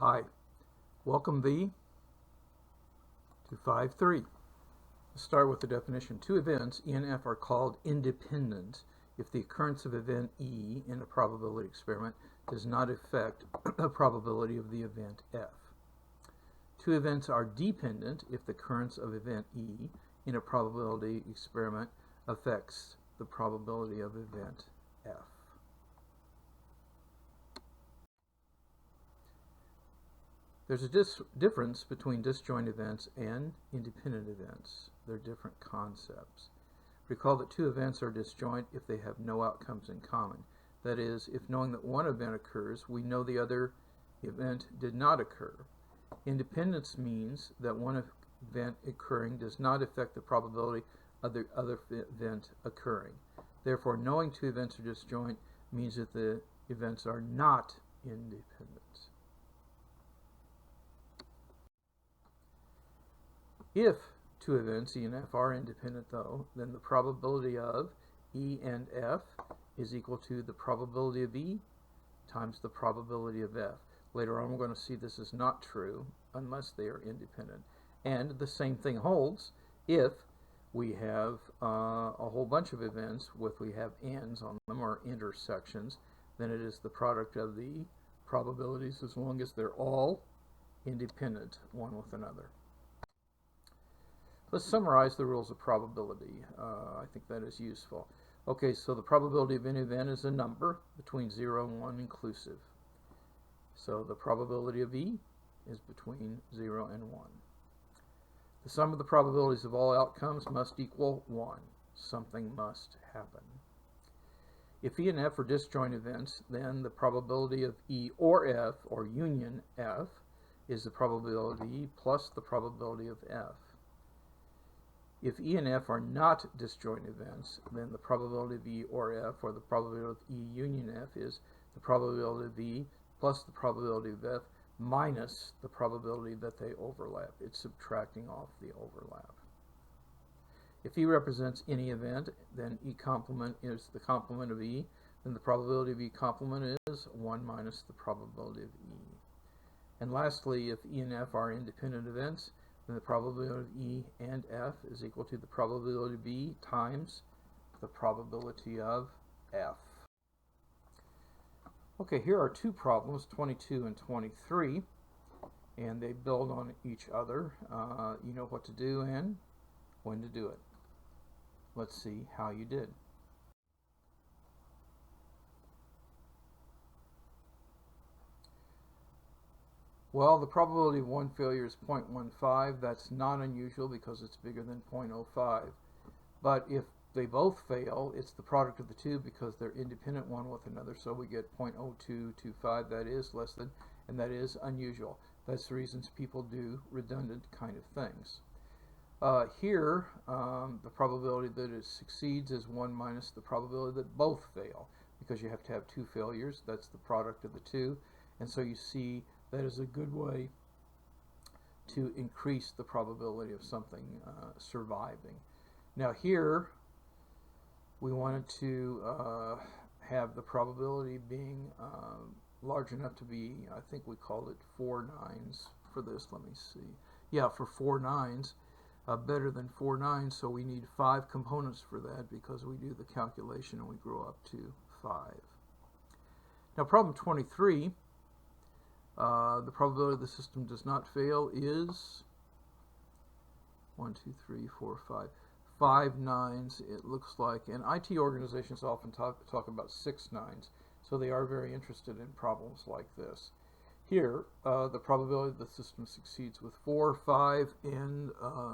Hi, welcome thee to 5.3. Let's start with the definition. Two events, E and F, are called independent if the occurrence of event E in a probability experiment does not affect the probability of the event F. Two events are dependent if the occurrence of event E in a probability experiment affects the probability of event F. There's a difference between disjoint events and independent events. They're different concepts. Recall that two events are disjoint if they have no outcomes in common. That is, if knowing that one event occurs, we know the other event did not occur. Independence means that one event occurring does not affect the probability of the other event occurring. Therefore, knowing two events are disjoint means that the events are not independent. If two events, E and F, are independent, though, then the probability of E and F is equal to the probability of E times the probability of F. Later on, we're going to see this is not true unless they are independent. And the same thing holds if we have a whole bunch of events with we have ands on them, or intersections, then it is the product of the probabilities as long as they're all independent one with another. Let's summarize the rules of probability. I think that is useful. Okay, so the probability of any event is a number between 0 and 1 inclusive. So the probability of E is between 0 and 1. The sum of the probabilities of all outcomes must equal 1. Something must happen. If E and F are disjoint events, then the probability of E or F, or union F, is the probability of E plus the probability of F. If E and F are not disjoint events, then the probability of E or F, or the probability of E union F, is the probability of E plus the probability of F minus the probability that they overlap. It's subtracting off the overlap. If E represents any event, then E complement is the complement of E. Then the probability of E complement is 1 minus the probability of E. And lastly, if E and F are independent events, then the probability of E and F is equal to the probability of E times the probability of F. Okay, here are two problems, 22 and 23, and they build on each other. You know what to do and when to do it. Let's see how you did. Well, the probability of one failure is 0.15. That's not unusual because it's bigger than 0.05. But if they both fail, it's the product of the two because they're independent one with another. So we get 0.0225. That is less than, and that is unusual. That's the reasons people do redundant kind of things. Here, the probability that it succeeds is 1 minus the probability that both fail, because you have to have two failures. That's the product of the two. And so you see that is a good way to increase the probability of something surviving. Now here, we wanted to have the probability being large enough to be, I think we called it 4 nines for this. Let me see. Yeah, for 4 nines, better than 4 nines, so we need 5 components for that because we do the calculation and we grow up to 5. Now problem 23, the probability the system does not fail is 5 nines, it looks like. And IT organizations often talk about 6 nines, so they are very interested in problems like this. Here, the probability the system succeeds with 4, 5, and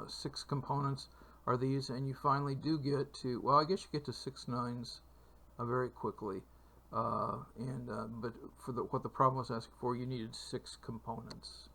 6 components are these, and you finally do get to, well, I guess you get to 6 nines very quickly. But for what the problem was asking for, you needed 6 components.